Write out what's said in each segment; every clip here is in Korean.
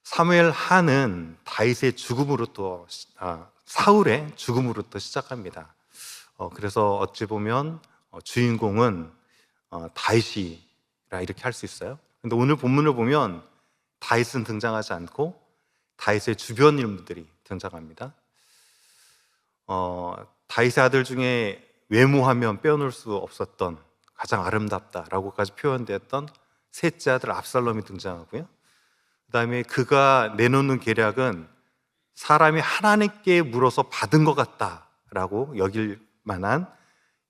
사무엘 하는 다윗의 죽음으로부터 사울의 죽음으로부터 시작합니다. 그래서 어찌 보면 주인공은 다윗이라 이렇게 할 수 있어요. 근데 오늘 본문을 보면 다윗은 등장하지 않고 다윗의 주변 인물들이 등장합니다. 다윗의 아들 중에 외모하면 빼어놓을 수 없었던 가장 아름답다라고까지 표현되었던 셋째 아들 압살롬이 등장하고요. 그 다음에 그가 내놓는 계략은 사람이 하나님께 물어서 받은 것 같다라고 여길 만한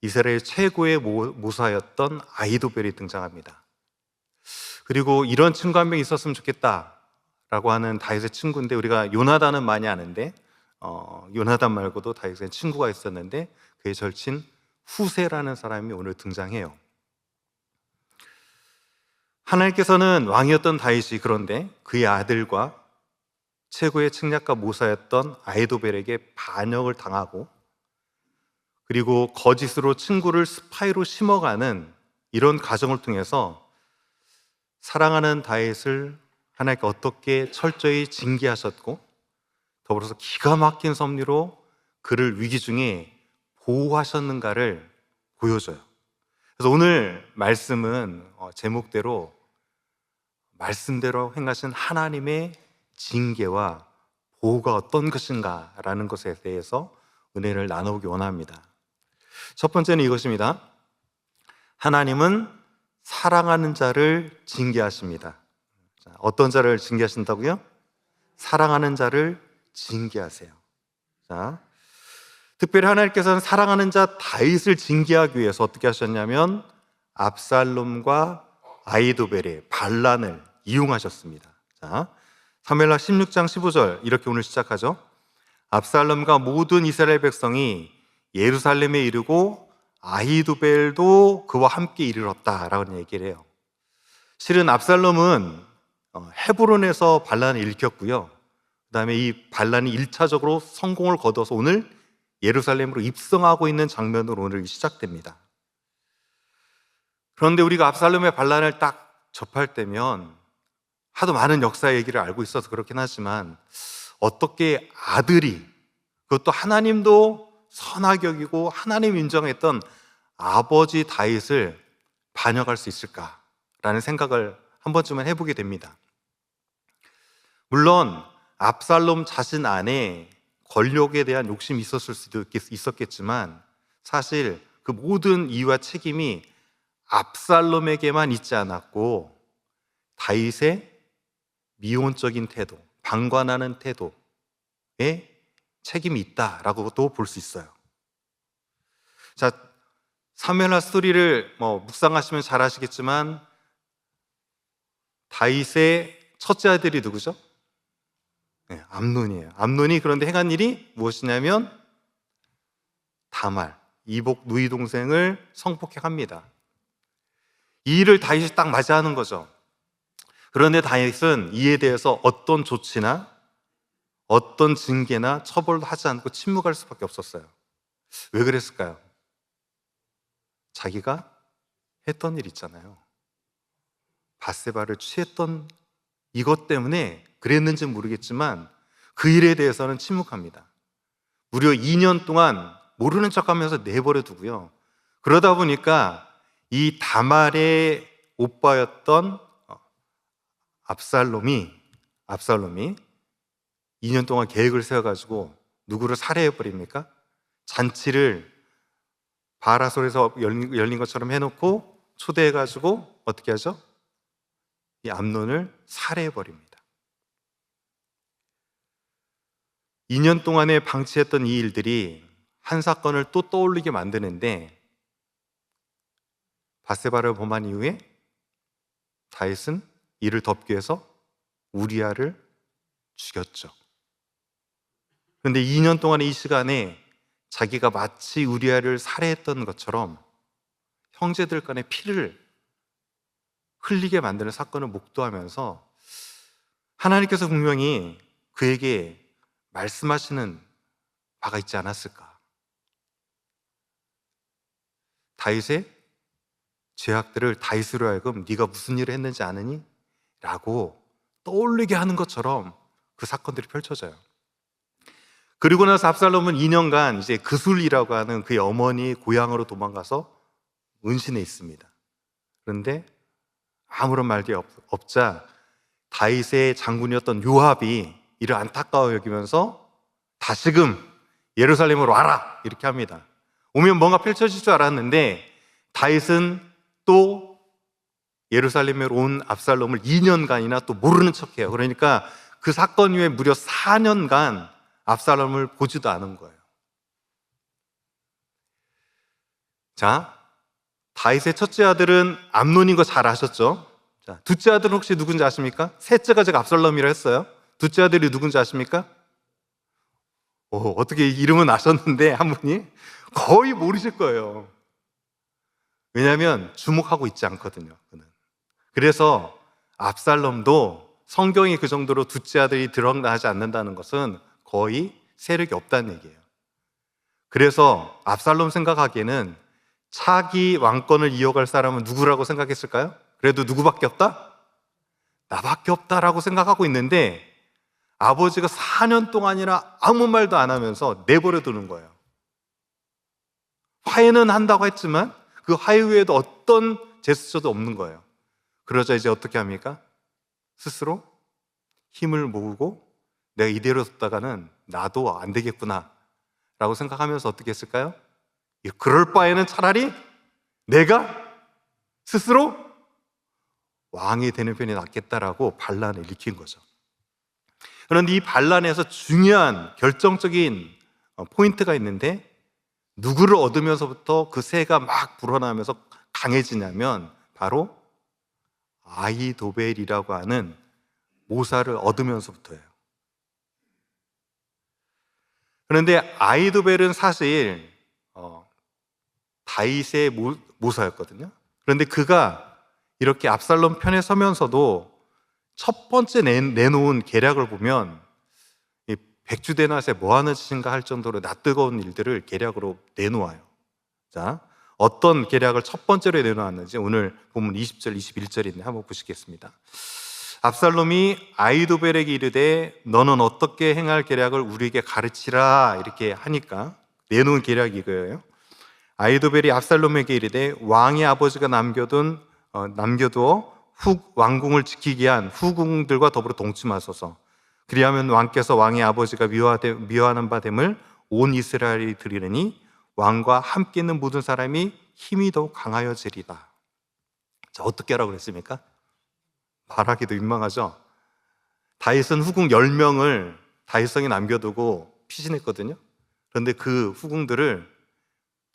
이스라엘 최고의 모사였던 아히도벨이 등장합니다. 그리고 이런 친구 한 명 있었으면 좋겠다라고 하는 다윗의 친구인데, 우리가 요나단은 많이 아는데 요나단 말고도 다윗의 친구가 있었는데 그의 절친 후세라는 사람이 오늘 등장해요. 하나님께서는 왕이었던 다윗이 그런데 그의 아들과 최고의 측략가 모사였던 아히도벨에게 반역을 당하고, 그리고 거짓으로 친구를 스파이로 심어가는 이런 과정을 통해서 사랑하는 다윗을 하나님께 어떻게 철저히 징계하셨고, 더불어서 기가 막힌 섭리로 그를 위기 중에 보호하셨는가를 보여줘요. 그래서 오늘 말씀은 제목대로 말씀대로 행하신 하나님의 징계와 보호가 어떤 것인가라는 것에 대해서 은혜를 나누기 원합니다. 첫 번째는 이것입니다. 하나님은 사랑하는 자를 징계하십니다. 어떤 자를 징계하신다고요? 사랑하는 자를 징계하세요. 특별히 하나님께서는 사랑하는 자 다윗을 징계하기 위해서 어떻게 하셨냐면 압살롬과 아히도벨의 반란을 이용하셨습니다. 사무엘하 16장 15절 이렇게 오늘 시작하죠. 압살롬과 모든 이스라엘 백성이 예루살렘에 이르고 아히도벨도 그와 함께 이르렀다라고 얘기를 해요. 실은 압살롬은 헤브론에서 반란을 일으켰고요. 그 다음에 이 반란이 1차적으로 성공을 거둬서 오늘 예루살렘으로 입성하고 있는 장면으로 오늘 시작됩니다. 그런데 우리가 압살롬의 반란을 딱 접할 때면 하도 많은 역사 얘기를 알고 있어서 그렇긴 하지만 어떻게 아들이, 그것도 하나님도 선하게 여기고 하나님 인정했던 아버지 다윗을 반역할 수 있을까라는 생각을 한 번쯤은 해보게 됩니다. 물론 압살롬 자신 안에 권력에 대한 욕심이 있었을 수도 있었겠지만 사실 그 모든 이유와 책임이 압살롬에게만 있지 않았고 다윗의 미온적인 태도, 방관하는 태도에 책임이 있다라고도 볼 수 있어요. 자, 사무엘하 스토리를 묵상하시면 잘 아시겠지만 다윗의 첫째 아들이 누구죠? 네, 암논이에요. 암논이 그런데 행한 일이 무엇이냐면 다말, 이복 누이 동생을 성폭행합니다. 이 일을 다윗이 딱 맞이하는 거죠. 그런데 다윗은 이에 대해서 어떤 조치나 어떤 징계나 처벌도 하지 않고 침묵할 수밖에 없었어요. 왜 그랬을까요? 자기가 했던 일 있잖아요. 밧세바를 취했던 이것 때문에 그랬는지는 모르겠지만 그 일에 대해서는 침묵합니다. 무려 2년 동안 모르는 척하면서 내버려 두고요. 그러다 보니까 이 다말의 오빠였던 압살롬이 2년 동안 계획을 세워가지고 누구를 살해해버립니까? 잔치를 바라솔에서 열린 것처럼 해놓고 초대해가지고 어떻게 하죠? 이 암논을 살해해버립니다. 2년 동안에 방치했던 이 일들이 한 사건을 또 떠올리게 만드는데 밧세바를 범한 이후에 다윗은 이를 덮기 위해서 우리아를 죽였죠. 그런데 2년 동안의 이 시간에 자기가 마치 우리아를 살해했던 것처럼 형제들 간의 피를 흘리게 만드는 사건을 목도하면서 하나님께서 분명히 그에게 말씀하시는 바가 있지 않았을까? 다윗의 죄악들을 다윗으로 하여금 네가 무슨 일을 했는지 아느니? 라고 떠올리게 하는 것처럼 그 사건들이 펼쳐져요. 그리고 나서 압살롬은 2년간 이제 그술이라고 하는 그의 어머니 고향으로 도망가서 은신해 있습니다. 그런데 아무런 말이 없자 다윗의 장군이었던 요압이 이를 안타까워 여기면서 다시금 예루살렘으로 와라 이렇게 합니다. 오면 뭔가 펼쳐질 줄 알았는데 다윗은 또 예루살렘에 온 압살롬을 2년간이나 또 모르는 척해요. 그러니까 그 사건 후에 무려 4년간 압살롬을 보지도 않은 거예요. 자, 다윗의 첫째 아들은 암논인 거 잘 아셨죠? 자, 둘째 아들은 혹시 누군지 아십니까? 셋째가 제가 압살롬이라 했어요. 둘째 아들이 누군지 아십니까? 어떻게 이름은 아셨는데 한 분이 거의 모르실 거예요. 왜냐하면 주목하고 있지 않거든요. 그는. 그래서 압살롬도 성경이 그 정도로 둘째 아들이 드러나지 않는다는 것은 거의 세력이 없다는 얘기예요. 그래서 압살롬 생각하기에는 차기 왕권을 이어갈 사람은 누구라고 생각했을까요? 그래도 누구밖에 없다? 나밖에 없다라고 생각하고 있는데 아버지가 4년 동안이나 아무 말도 안 하면서 내버려 두는 거예요. 화해는 한다고 했지만 그 화해 후에도 어떤 제스처도 없는 거예요. 그러자 이제 어떻게 합니까? 스스로 힘을 모으고 내가 이대로 뒀다가는 나도 안 되겠구나 라고 생각하면서 어떻게 했을까요? 그럴 바에는 차라리 내가 스스로 왕이 되는 편이 낫겠다라고 반란을 일으킨 거죠. 그런데 이 반란에서 중요한 결정적인 포인트가 있는데 누구를 얻으면서부터 그 새가 막 불어나면서 강해지냐면 바로 아히도벨이라고 하는 모사를 얻으면서부터예요. 그런데 아히도벨은 사실 다윗의 모사였거든요. 그런데 그가 이렇게 압살롬 편에 서면서도 첫 번째 내놓은 계략을 보면 이 백주대낮에 뭐하는 짓인가 할 정도로 낯뜨거운 일들을 계략으로 내놓아요. 자, 어떤 계략을 첫 번째로 내놓았는지 오늘 본문 20절, 21절인데 한번 보시겠습니다. 압살롬이 아히도벨에게 이르되 너는 어떻게 행할 계략을 우리에게 가르치라 이렇게 하니까 내놓은 계략이 이거예요. 아히도벨이 압살롬에게 이르되 왕의 아버지가 남겨두어 왕궁을 지키게 한 후궁들과 더불어 동침하소서. 그리하면 왕께서 왕의 아버지가 미워하는 바 됨을 온 이스라엘이 들으리니 왕과 함께 있는 모든 사람이 힘이 더욱 강하여지리라. 자, 어떻게 하라고 그랬습니까? 말하기도 민망하죠. 다윗은 후궁 10명을 다윗성에 남겨두고 피신했거든요. 그런데 그 후궁들을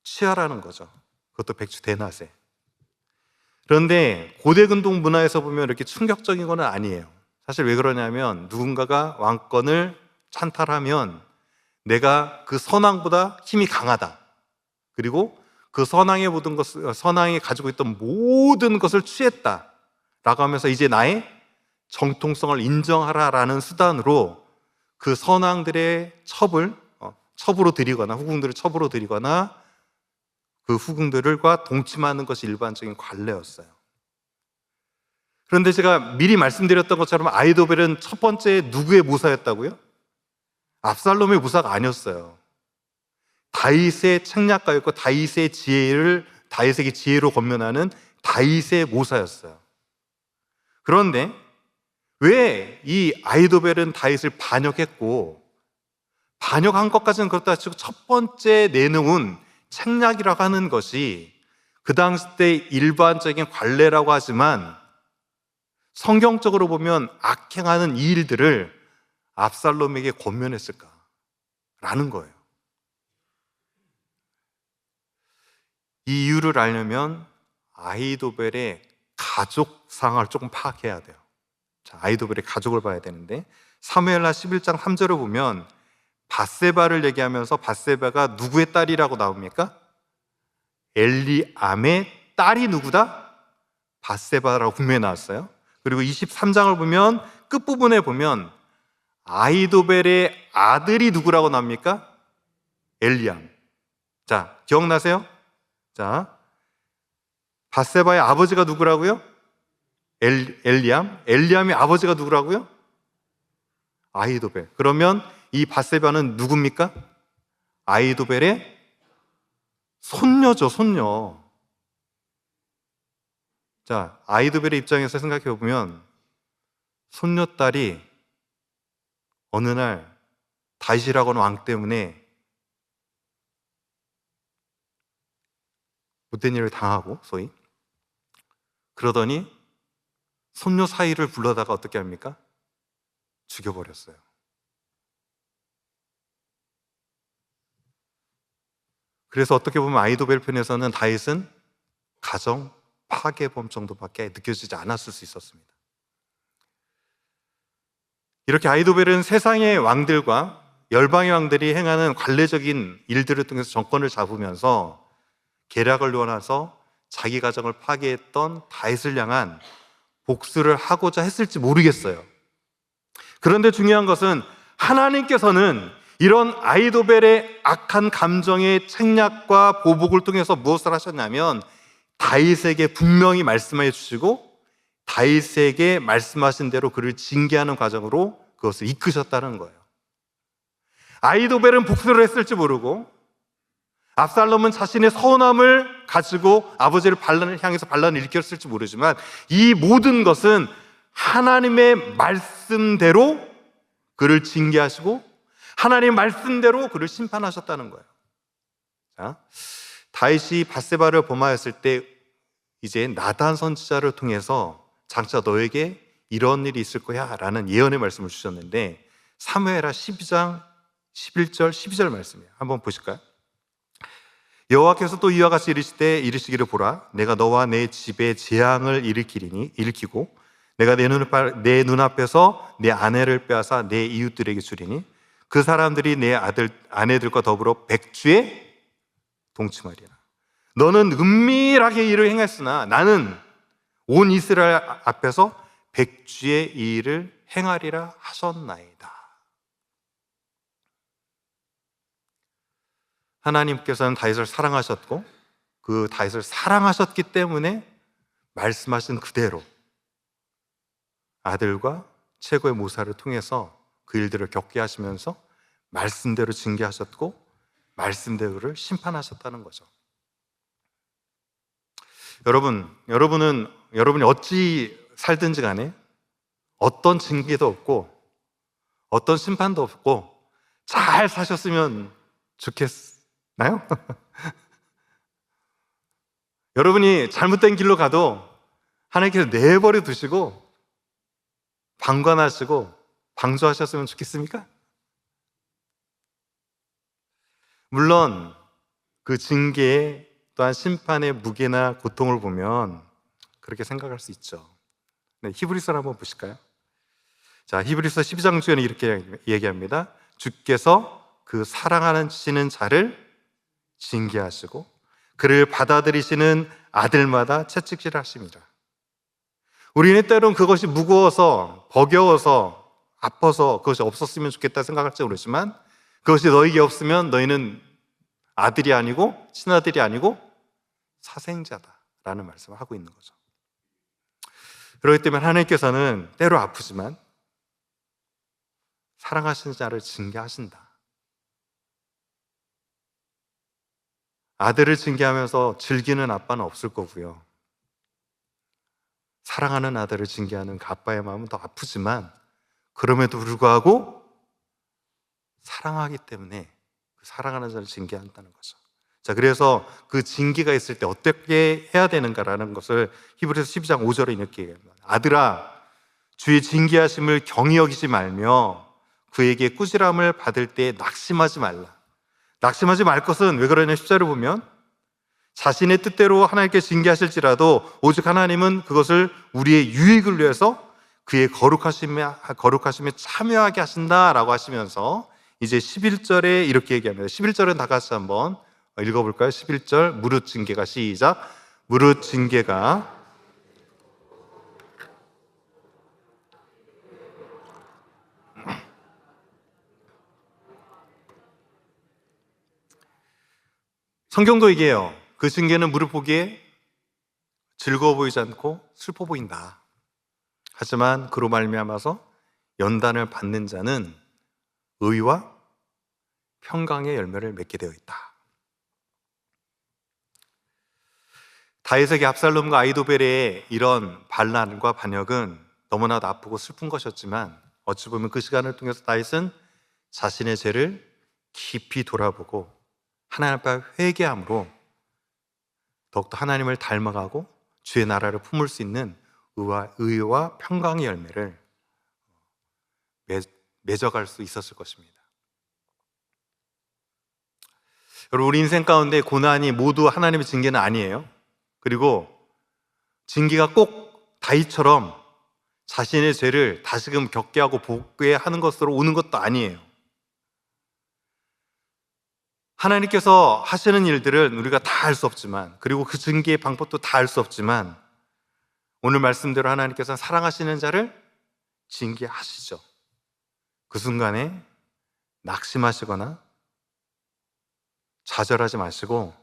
취하라는 거죠. 그것도 백주 대낮에. 그런데 고대 근동 문화에서 보면 이렇게 충격적인 건 아니에요. 사실 왜 그러냐면 누군가가 왕권을 찬탈하면 내가 그 선왕보다 힘이 강하다. 그리고 그 선왕이 가지고 있던 모든 것을 취했다 라고 하면서 이제 나의 정통성을 인정하라라는 수단으로 그 선왕들의 첩으로 들이거나 후궁들을 첩으로 들이거나 그 후궁들과 동침하는 것이 일반적인 관례였어요. 그런데 제가 미리 말씀드렸던 것처럼 아히도벨은 첫 번째 누구의 모사였다고요? 압살롬의 모사가 아니었어요. 다윗의 책략가였고 다윗에게 지혜로 권면하는 다윗의 모사였어요. 그런데 왜 이 아히도벨은 다윗을 반역했고 반역한 것까지는 그렇다 치고 첫 번째 내놓은 책략이라고 하는 것이 그 당시 때 일반적인 관례라고 하지만 성경적으로 보면 악행하는 이 일들을 압살롬에게 권면했을까라는 거예요. 이 이유를 알려면 아히도벨의 가족 상황을 조금 파악해야 돼요. 자, 아히도벨의 가족을 봐야 되는데 사무엘하 11장 3절을 보면 밧세바를 얘기하면서 밧세바가 누구의 딸이라고 나옵니까? 엘리암의 딸이 누구다? 밧세바라고 분명히 나왔어요. 그리고 23장을 보면 끝부분에 보면 아히도벨의 아들이 누구라고 나옵니까? 엘리암. 자, 기억나세요? 자, 밧세바의 아버지가 누구라고요? 엘리암의 아버지가 누구라고요? 아히도벨. 그러면 이 밧세바는 누굽니까? 아히도벨의 손녀죠, 손녀. 자, 아히도벨의 입장에서 생각해 보면 손녀딸이 어느 날 다윗이라고 하는 왕 때문에 못된 일을 당하고, 소위 그러더니 손녀 사이를 불러다가 어떻게 합니까? 죽여버렸어요. 그래서 어떻게 보면 아히도벨 편에서는 다윗은 가정 파괴범 정도밖에 느껴지지 않았을 수 있었습니다. 이렇게 아히도벨은 세상의 왕들과 열방의 왕들이 행하는 관례적인 일들을 통해서 정권을 잡으면서 계략을 논해서 자기 가정을 파괴했던 다윗을 향한 복수를 하고자 했을지 모르겠어요. 그런데 중요한 것은 하나님께서는 이런 아히도벨의 악한 감정의 책략과 보복을 통해서 무엇을 하셨냐면 다윗에게 분명히 말씀해 주시고 다윗에게 말씀하신 대로 그를 징계하는 과정으로 그것을 이끄셨다는 거예요. 아히도벨은 복수를 했을지 모르고 압살롬은 자신의 서운함을 가지고 아버지를 향해서 반란을 일으켰을지 모르지만 이 모든 것은 하나님의 말씀대로 그를 징계하시고 하나님의 말씀대로 그를 심판하셨다는 거예요. 자, 다윗이 밧세바를 범하였을 때 이제 나단 선지자를 통해서 장차 너에게 이런 일이 있을 거야 라는 예언의 말씀을 주셨는데 사무엘하 12장 11절 12절 말씀이에요. 한번 보실까요? 여호와께서 또 이와 같이 이르시기를 보라, 내가 너와 내 집에 재앙을 일으키고 내가 내 눈앞에서 내 아내를 빼앗아 내 이웃들에게 주리니 그 사람들이 내 아내들과 더불어 백주에 동침하리라. 너는 은밀하게 일을 행했으나 나는 온 이스라엘 앞에서 백주의 이 일을 행하리라 하셨나이다. 하나님께서는 다윗을 사랑하셨고 그 다윗을 사랑하셨기 때문에 말씀하신 그대로 아들과 최고의 모사를 통해서 그 일들을 겪게 하시면서 말씀대로 징계하셨고 말씀대로를 심판하셨다는 거죠. 여러분이 어찌 살든지 간에 어떤 징계도 없고 어떤 심판도 없고 잘 사셨으면 좋겠나요? 여러분이 잘못된 길로 가도 하나님께서 내버려 두시고 방관하시고 방조하셨으면 좋겠습니까? 물론 그 징계 또한 심판의 무게나 고통을 보면 그렇게 생각할 수 있죠. 네, 히브리서를 한번 보실까요? 자, 히브리서 12장 중에는 이렇게 얘기합니다. 주께서 그 사랑하시는 자를 징계하시고 그를 받아들이시는 아들마다 채찍질 하십니다. 우리는 때로는 그것이 무거워서 버거워서 아파서 그것이 없었으면 좋겠다 생각할지 모르지만 그것이 너에게 없으면 너희는 아들이 아니고 친아들이 아니고 사생자다라는 말씀을 하고 있는 거죠. 그렇기 때문에 하나님께서는 때로 아프지만 사랑하시는 자를 징계하신다. 아들을 징계하면서 즐기는 아빠는 없을 거고요. 사랑하는 아들을 징계하는 그 아빠의 마음은 더 아프지만 그럼에도 불구하고 사랑하기 때문에 그 사랑하는 자를 징계한다는 거죠. 자, 그래서 그 징계가 있을 때 어떻게 해야 되는가라는 것을 히브리서 12장 5절에 이렇게 얘기합니다. 아들아, 주의 징계하심을 경히 여기지 말며 그에게 꾸지람을 받을 때 낙심하지 말라. 낙심하지 말 것은 왜 그러냐 10절을 보면 자신의 뜻대로 하나님께 징계하실지라도 오직 하나님은 그것을 우리의 유익을 위해서 그의 거룩하심에 참여하게 하신다라고 하시면서 이제 11절에 이렇게 얘기합니다. 11절은 다 같이 한번 읽어볼까요? 11절 무릇 징계가 시작. 무릇 징계가 성경도 얘기해요. 그 징계는 무릎 보기에 즐거워 보이지 않고 슬퍼 보인다. 하지만 그로 말미암아서 연단을 받는 자는 의와 평강의 열매를 맺게 되어 있다. 다윗에게 압살롬과 아히도벨의 이런 반란과 반역은 너무나도 아프고 슬픈 것이었지만 어찌 보면 그 시간을 통해서 다윗은 자신의 죄를 깊이 돌아보고 하나님 앞에 회개함으로 더욱더 하나님을 닮아가고 주의 나라를 품을 수 있는 의와 평강의 열매를 맺어갈 수 있었을 것입니다. 여러분, 우리 인생 가운데 고난이 모두 하나님의 징계는 아니에요. 그리고 징계가 꼭 다윗처럼 자신의 죄를 다시금 겪게 하고 복게 하는 것으로 오는 것도 아니에요. 하나님께서 하시는 일들은 우리가 다 알 수 없지만, 그리고 그 징계의 방법도 다 알 수 없지만, 오늘 말씀대로 하나님께서는 사랑하시는 자를 징계하시죠. 그 순간에 낙심하시거나 좌절하지 마시고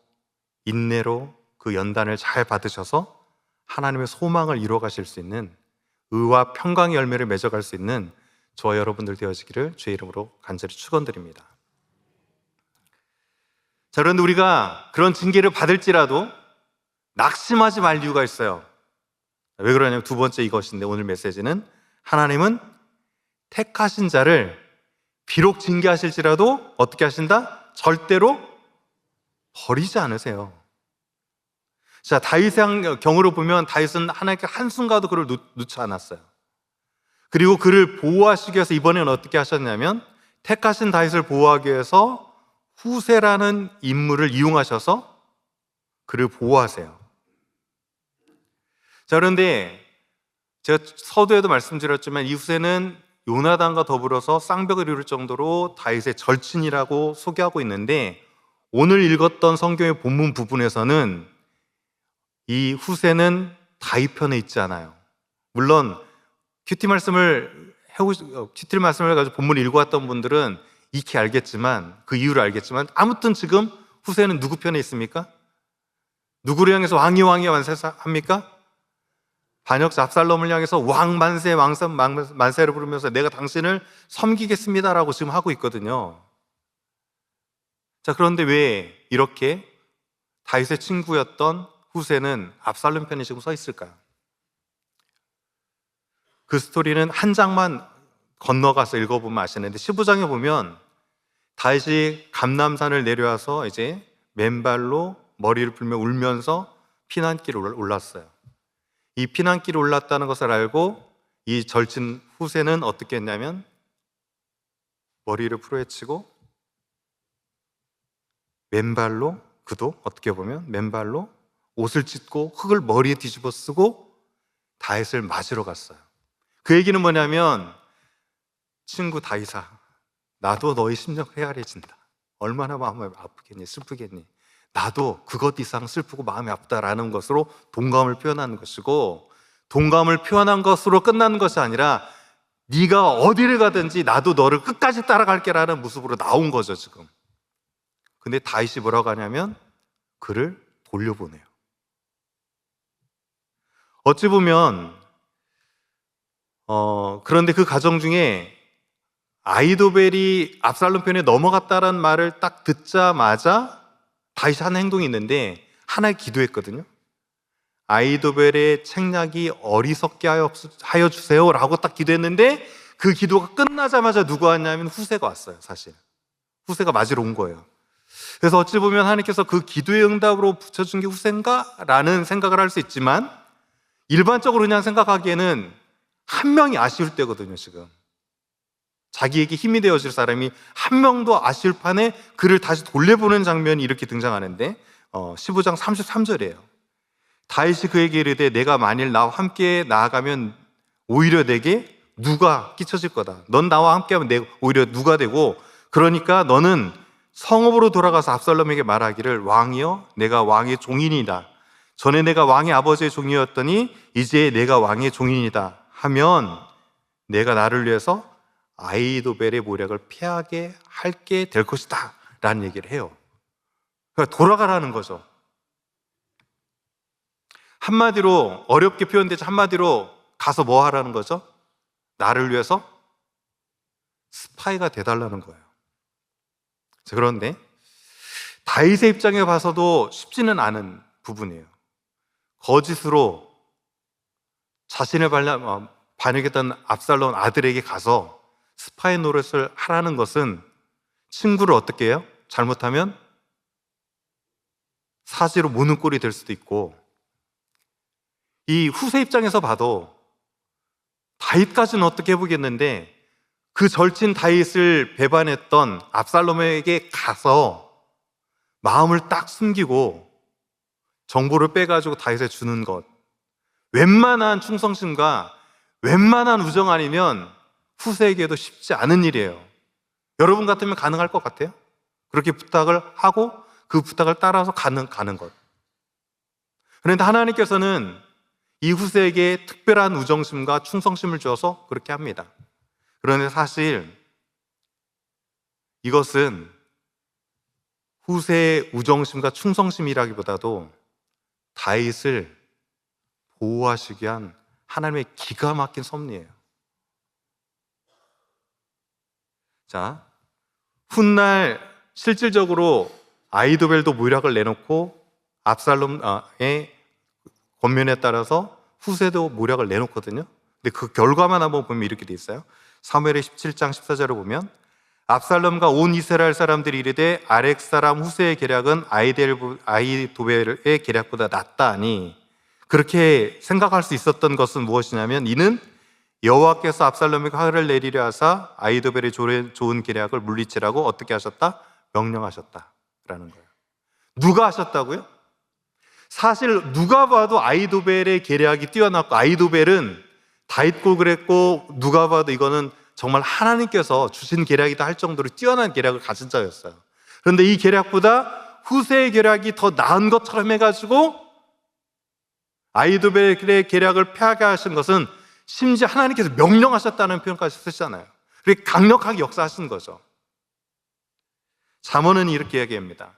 인내로 그 연단을 잘 받으셔서 하나님의 소망을 이루어 가실 수 있는 의와 평강의 열매를 맺어갈 수 있는 저와 여러분들 되어지기를 주의 이름으로 간절히 축원드립니다. 자, 그런데 우리가 그런 징계를 받을지라도 낙심하지 말 이유가 있어요. 왜 그러냐면 두 번째 이것인데, 오늘 메시지는 하나님은 택하신 자를 비록 징계하실지라도 어떻게 하신다? 절대로 버리지 않으세요. 자, 다윗의 경우로 보면 다윗은 하나님께 한순간도 그를 놓지 않았어요. 그리고 그를 보호하시기 위해서 이번에는 어떻게 하셨냐면 택하신 다윗을 보호하기 위해서 후세라는 인물을 이용하셔서 그를 보호하세요. 자, 그런데 제가 서두에도 말씀드렸지만 이 후세는 요나단과 더불어서 쌍벽을 이룰 정도로 다윗의 절친이라고 소개하고 있는데, 오늘 읽었던 성경의 본문 부분에서는 이 후세는 다윗 편에 있지 않아요. 물론 큐티 말씀을 가지고 본문을 읽어왔던 분들은 익히 알겠지만, 그 이유를 알겠지만, 아무튼 지금 후세는 누구 편에 있습니까? 누구를 향해서 왕이 만세합니까? 반역자 압살롬을 향해서 왕 만세를 부르면서 내가 당신을 섬기겠습니다라고 지금 하고 있거든요. 자, 그런데 왜 이렇게 다윗의 친구였던 후세는 압살롬 편에 지금 서 있을까요? 그 스토리는 한 장만 건너가서 읽어보면 아시는데, 15장에 보면 다윗이 감람산을 내려와서 이제 맨발로 머리를 풀며 울면서 피난길을 올랐어요. 이 피난길을 올랐다는 것을 알고 이 절친 후세는 어떻게 했냐면 머리를 풀어헤치고 맨발로, 그도 어떻게 보면 맨발로 옷을 찢고 흙을 머리에 뒤집어 쓰고 다윗을 맞으러 갔어요. 그 얘기는 뭐냐면, 친구 다윗아, 나도 너의 심령 헤아려진다. 얼마나 마음이 아프겠니, 슬프겠니. 나도 그것 이상 슬프고 마음이 아프다라는 것으로 동감을 표현하는 것이고, 동감을 표현한 것으로 끝나는 것이 아니라 네가 어디를 가든지 나도 너를 끝까지 따라갈게라는 모습으로 나온 거죠 지금. 근데 다윗이 뭐라고 하냐면 그를 돌려보내요. 어찌 보면 그런데 그 과정 중에 아히도벨이 압살롬 편에 넘어갔다라는 말을 딱 듣자마자 다윗이 한 행동이 있는데, 하나의 기도했거든요. 아히도벨의 책략이 어리석게 하여 주세요라고 딱 기도했는데, 그 기도가 끝나자마자 누가 왔냐면 후세가 왔어요. 사실 후세가 맞으러 온 거예요. 그래서 어찌 보면 하나님께서 그 기도의 응답으로 붙여준 게 후세인가? 라는 생각을 할 수 있지만, 일반적으로 그냥 생각하기에는 한 명이 아쉬울 때거든요. 지금 자기에게 힘이 되어줄 사람이 한 명도 아쉬울 판에 그를 다시 돌려보는 장면이 이렇게 등장하는데, 15장 33절이에요. 다윗이 그에게 이르되 내가 만일 나와 함께 나아가면 오히려 내게 누가 끼쳐질 거다. 넌 나와 함께하면 오히려 누가 되고, 그러니까 너는 성읍으로 돌아가서 압살롬에게 말하기를 왕이여 내가 왕의 종인이다. 전에 내가 왕의 아버지의 종이었더니 이제 내가 왕의 종인이다 하면 내가 나를 위해서 아히도벨의 모략을 피하게 할게 될 것이다 라는 얘기를 해요. 그러니까 돌아가라는 거죠. 한마디로, 어렵게 표현되죠. 한마디로 가서 뭐 하라는 거죠? 나를 위해서 스파이가 돼달라는 거예요. 자, 그런데 다윗의 입장에 봐서도 쉽지는 않은 부분이에요. 거짓으로 자신을 반역했던 압살롬 아들에게 가서 스파이 노릇을 하라는 것은 친구를 어떻게 해요? 잘못하면 사지로 무는 꼴이 될 수도 있고, 이 후세 입장에서 봐도 다윗까지는 어떻게 해보겠는데 그 절친 다윗을 배반했던 압살롬에게 가서 마음을 딱 숨기고 정보를 빼가지고 다윗에 주는 것, 웬만한 충성심과 웬만한 우정 아니면 후세에게도 쉽지 않은 일이에요. 여러분 같으면 가능할 것 같아요? 그렇게 부탁을 하고 그 부탁을 따라서 가는 것. 그런데 하나님께서는 이 후세에게 특별한 우정심과 충성심을 주어서 그렇게 합니다. 그런데 사실 이것은 후세의 우정심과 충성심이라기보다도 다윗을 보호하시기 위한 하나님의 기가 막힌 섭리예요. 자, 훗날 실질적으로 아히도벨도 모략을 내놓고 압살롬의 권면에 따라서 후세도 모략을 내놓거든요. 근데 그 결과만 한번 보면 이렇게 돼 있어요. 사무엘의 17장 14절을 보면 압살롬과 온 이스라엘 사람들이 이르되 아렉 사람 후세의 계략은 아히도벨의 계략보다 낫다니, 그렇게 생각할 수 있었던 것은 무엇이냐면 이는 여호와께서 압살롬에게 화를 내리려 하사 아히도벨의 좋은 계략을 물리치라고 어떻게 하셨다? 명령하셨다라는 거예요. 누가 하셨다고요? 사실 누가 봐도 아히도벨의 계략이 뛰어났고, 아히도벨은 다윗고 그랬고, 누가 봐도 이거는 정말 하나님께서 주신 계략이다 할 정도로 뛰어난 계략을 가진 자였어요. 그런데 이 계략보다 후세의 계략이 더 나은 것처럼 해가지고 아히도벨의 계략을 폐하게 하신 것은 심지어 하나님께서 명령하셨다는 표현까지 쓰시잖아요. 그렇게 강력하게 역사하신 거죠. 잠언은 이렇게 이야기합니다.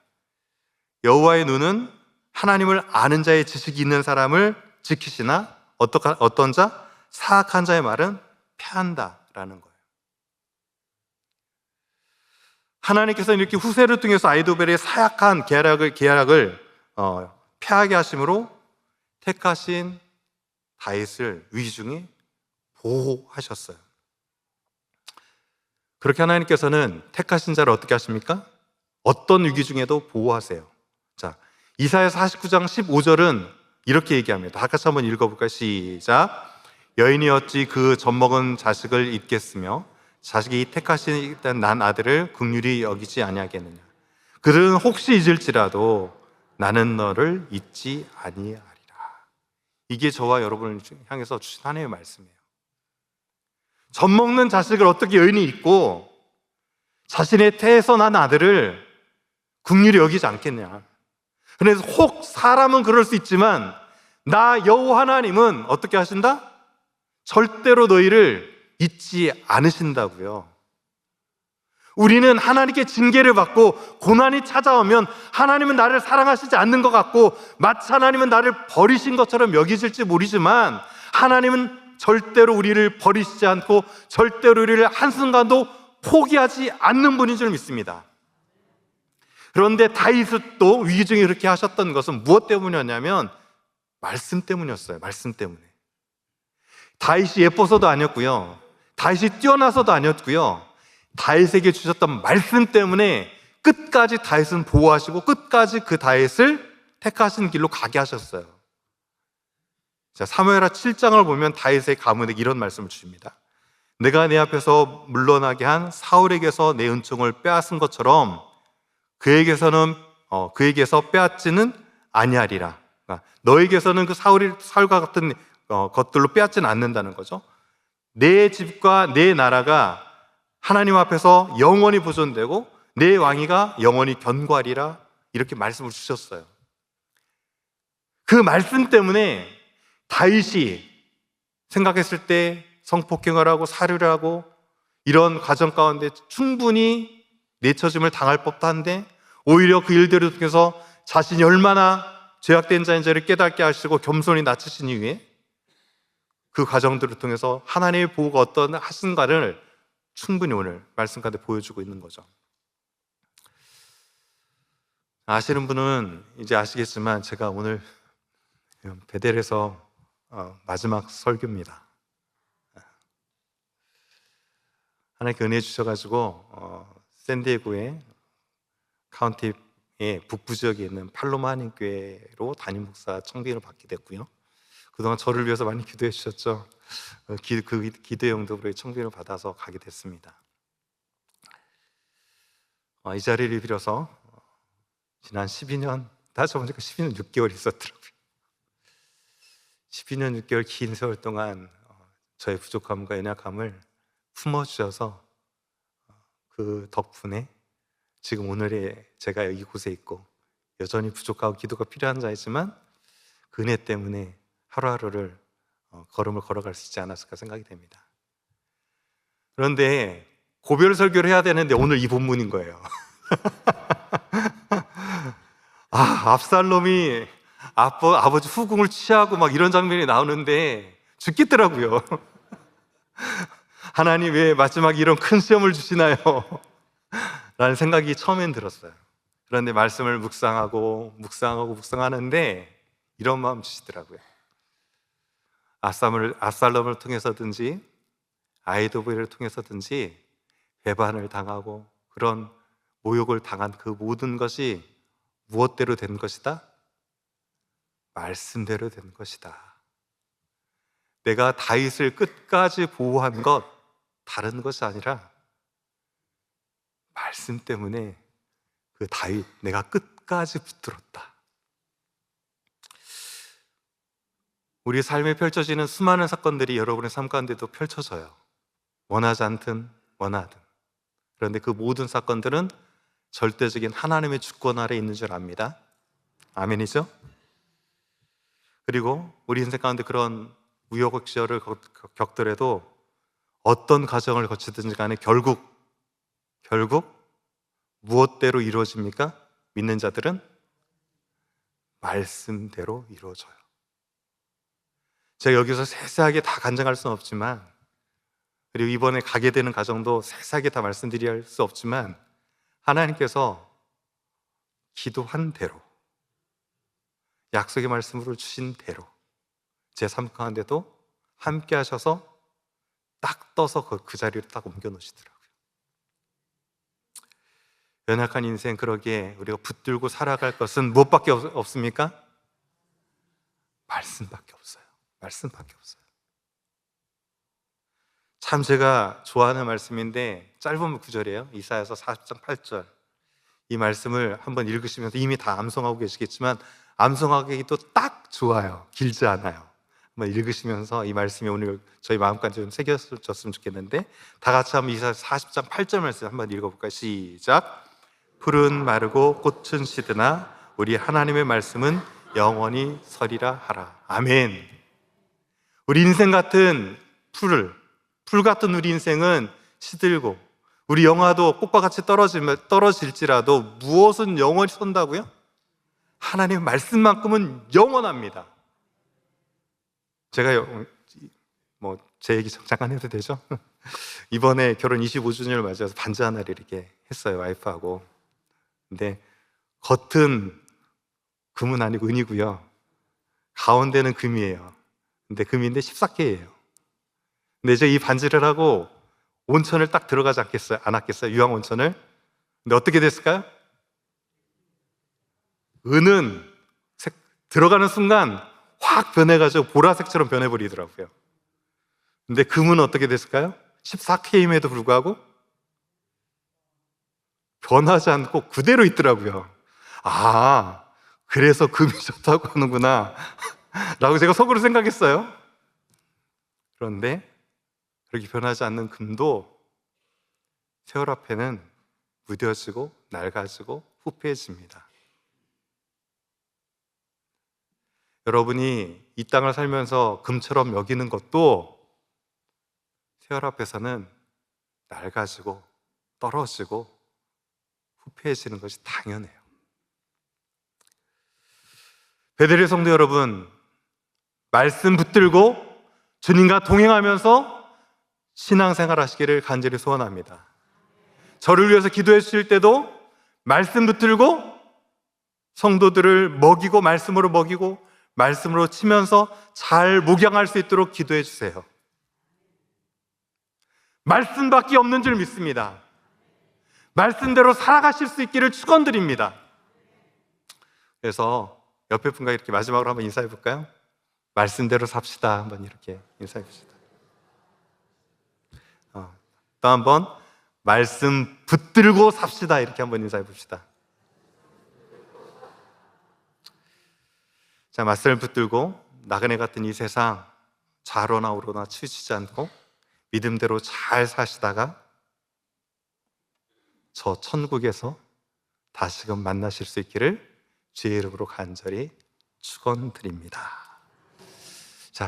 여호와의 눈은 하나님을 아는 자의 지식이 있는 사람을 지키시나 어떤 자? 사악한 자의 말은 패한다라는 거예요. 하나님께서는 이렇게 후세를 통해서 아히도벨의 사악한 계략을 패하게 하심으로 택하신 다윗을 위중에 보호하셨어요. 그렇게 하나님께서는 택하신 자를 어떻게 하십니까? 어떤 위기 중에도 보호하세요. 자, 이사야 49장 15절은 이렇게 얘기합니다. 다 같이 한번 읽어볼까요? 시작. 여인이 어찌 그 젖먹은 자식을 잊겠으며 자식이 택하신 난 아들을 긍휼히 여기지 아니하겠느냐. 그들은 혹시 잊을지라도 나는 너를 잊지 아니하리라. 이게 저와 여러분을 향해서 주신 하나님의 말씀이에요. 젖먹는 자식을 어떻게 여인이 잊고 자신의 태에서 난 아들을 긍휼히 여기지 않겠냐. 그래서 혹 사람은 그럴 수 있지만 나 여호와 하나님은 어떻게 하신다? 절대로 너희를 잊지 않으신다고요. 우리는 하나님께 징계를 받고 고난이 찾아오면 하나님은 나를 사랑하시지 않는 것 같고 마치 하나님은 나를 버리신 것처럼 여기실지 모르지만 하나님은 절대로 우리를 버리시지 않고 절대로 우리를 한순간도 포기하지 않는 분인 줄 믿습니다. 그런데 다윗은 또 위기 중에 그렇게 하셨던 것은 무엇 때문이었냐면 말씀 때문이었어요. 말씀 때문에. 다윗이 예뻐서도 아니었고요, 다윗이 뛰어나서도 아니었고요, 다윗에게 주셨던 말씀 때문에 끝까지 다윗은 보호하시고 끝까지 그 다윗을 택하신 길로 가게 하셨어요. 자, 사무엘하 7장을 보면 다윗의 가문에게 이런 말씀을 주십니다. 내가 내 앞에서 물러나게 한 사울에게서 내 은총을 빼앗은 것처럼 그에게서 빼앗지는 아니하리라. 그러니까 너에게서는 그 사울과 같은 것들로 빼앗지는 않는다는 거죠. 내 집과 내 나라가 하나님 앞에서 영원히 보존되고 내 왕위가 영원히 견고하리라, 이렇게 말씀을 주셨어요. 그 말씀 때문에 다윗이 생각했을 때 성폭행을 하고 살해를 하고 이런 과정 가운데 충분히 내처짐을 당할 법도 한데 오히려 그 일들을 통해서 자신이 얼마나 죄악된 자인지를 깨닫게 하시고 겸손히 낮추신 이후에 그 과정들을 통해서 하나님의 보호가 어떤 하신가를 충분히 오늘 말씀 가운데 보여주고 있는 거죠. 아시는 분은 이제 아시겠지만 제가 오늘 베델에서 마지막 설교입니다. 하나님께 은혜 주셔가지고 샌디에고의 카운티의 북부 지역에 있는 팔로마 한인교회로 담임 목사 청빙을 받게 됐고요. 그동안 저를 위해서 많이 기도해 주셨죠. 그 기도의 용도로 청빙을 받아서 가게 됐습니다. 이 자리를 빌어서 지난 12년, 다 저보니까 12년 6개월 있었더라고요. 12년 6개월 긴 세월 동안 저의 부족함과 연약함을 품어주셔서 그 덕분에 지금 오늘의 제가 이곳에 있고 여전히 부족하고 기도가 필요한 자이지만 그 은혜 때문에 하루하루를 걸음을 걸어갈 수 있지 않았을까 생각이 됩니다. 그런데 고별 설교를 해야 되는데 오늘 이 본문인 거예요. 압살롬이 아버지 후궁을 취하고 막 이런 장면이 나오는데 죽겠더라고요. 하나님 왜 마지막에 이런 큰 시험을 주시나요? 라는 생각이 처음엔 들었어요. 그런데 말씀을 묵상하는데 이런 마음 주시더라고요. 압살롬을 통해서든지 아히도벨을 통해서든지 배반을 당하고 그런 모욕을 당한 그 모든 것이 무엇대로 된 것이다? 말씀대로 된 것이다. 내가 다윗을 끝까지 보호한 것 다른 것이 아니라 말씀 때문에 그 다윗 내가 끝까지 붙들었다. 우리 삶에 펼쳐지는 수많은 사건들이 여러분의 삶 가운데도 펼쳐져요. 원하지 않든 원하든. 그런데 그 모든 사건들은 절대적인 하나님의 주권 아래 있는 줄 압니다. 아멘이죠? 그리고 우리 인생 가운데 그런 우여곡절을 겪더라도 어떤 과정을 거치든지 간에 결국 무엇대로 이루어집니까? 믿는 자들은 말씀대로 이루어져요. 제가 여기서 세세하게 다 간증할 수는 없지만, 그리고 이번에 가게 되는 과정도 세세하게 다 말씀드릴 수 없지만, 하나님께서 기도한 대로, 약속의 말씀으로 주신 대로 제 삶 가운데도 함께 하셔서 딱 떠서 그 자리를 딱 옮겨 놓으시더라고요. 연약한 인생, 그러기에 우리가 붙들고 살아갈 것은 무엇밖에 없습니까? 말씀밖에 없어요. 말씀밖에 없어요. 참 제가 좋아하는 말씀인데 짧은 구절이에요. 이사야서 40장 8절. 이 말씀을 한번 읽으시면서 이미 다 암송하고 계시겠지만 암송하기도 딱 좋아요. 길지 않아요. 한번 읽으시면서 이 말씀이 오늘 저희 마음까지 좀 새겨졌으면 좋겠는데, 다 같이 한번 이사야 40장 8절 말씀 한번 읽어볼까요? 시작. 풀은 마르고 꽃은 시드나 우리 하나님의 말씀은 영원히 서리라 하라. 아멘. 우리 인생 같은 풀 같은 우리 인생은 시들고, 우리 영화도 꽃과 같이 떨어질지라도 무엇은 영원히 선다고요? 하나님의 말씀만큼은 영원합니다. 제가 제 얘기 잠깐 해도 되죠? 이번에 결혼 25주년을 맞이해서 반지 하나를 이렇게 했어요, 와이프하고. 근데 겉은 금은 아니고 은이고요, 가운데는 금이에요. 근데 금인데 14K예요. 근데 이제 이 반지를 하고 온천을 딱 들어가지 않았겠어요? 유황 온천을. 근데 어떻게 됐을까요? 은은 들어가는 순간 확 변해가지고 보라색처럼 변해버리더라고요. 근데 금은 어떻게 됐을까요? 14K임에도 불구하고 변하지 않고 그대로 있더라고요. 그래서 금이 좋다고 하는구나 라고 제가 속으로 생각했어요. 그런데 그렇게 변하지 않는 금도 세월 앞에는 무뎌지고 낡아지고 후패해집니다. 여러분이 이 땅을 살면서 금처럼 여기는 것도 세월 앞에서는 낡아지고 떨어지고 후패해지는 것이 당연해요. 베델의 성도 여러분, 말씀 붙들고 주님과 동행하면서 신앙생활 하시기를 간절히 소원합니다. 저를 위해서 기도해 주실 때도 말씀 붙들고 성도들을 먹이고 말씀으로 치면서 잘 목양할 수 있도록 기도해 주세요. 말씀밖에 없는 줄 믿습니다. 말씀대로 살아가실 수 있기를 축원드립니다. 그래서 옆에 분과 이렇게 마지막으로 한번 인사해 볼까요? 말씀대로 삽시다. 한번 이렇게 인사해 봅시다. 또 한번 말씀 붙들고 삽시다. 이렇게 한번 인사해 봅시다. 자, 말씀을 붙들고 나그네 같은 이 세상 좌로나 우로나 치우치지 않고 믿음대로 잘 사시다가 저 천국에서 다시금 만나실 수 있기를 주의 이름으로 간절히 축원드립니다.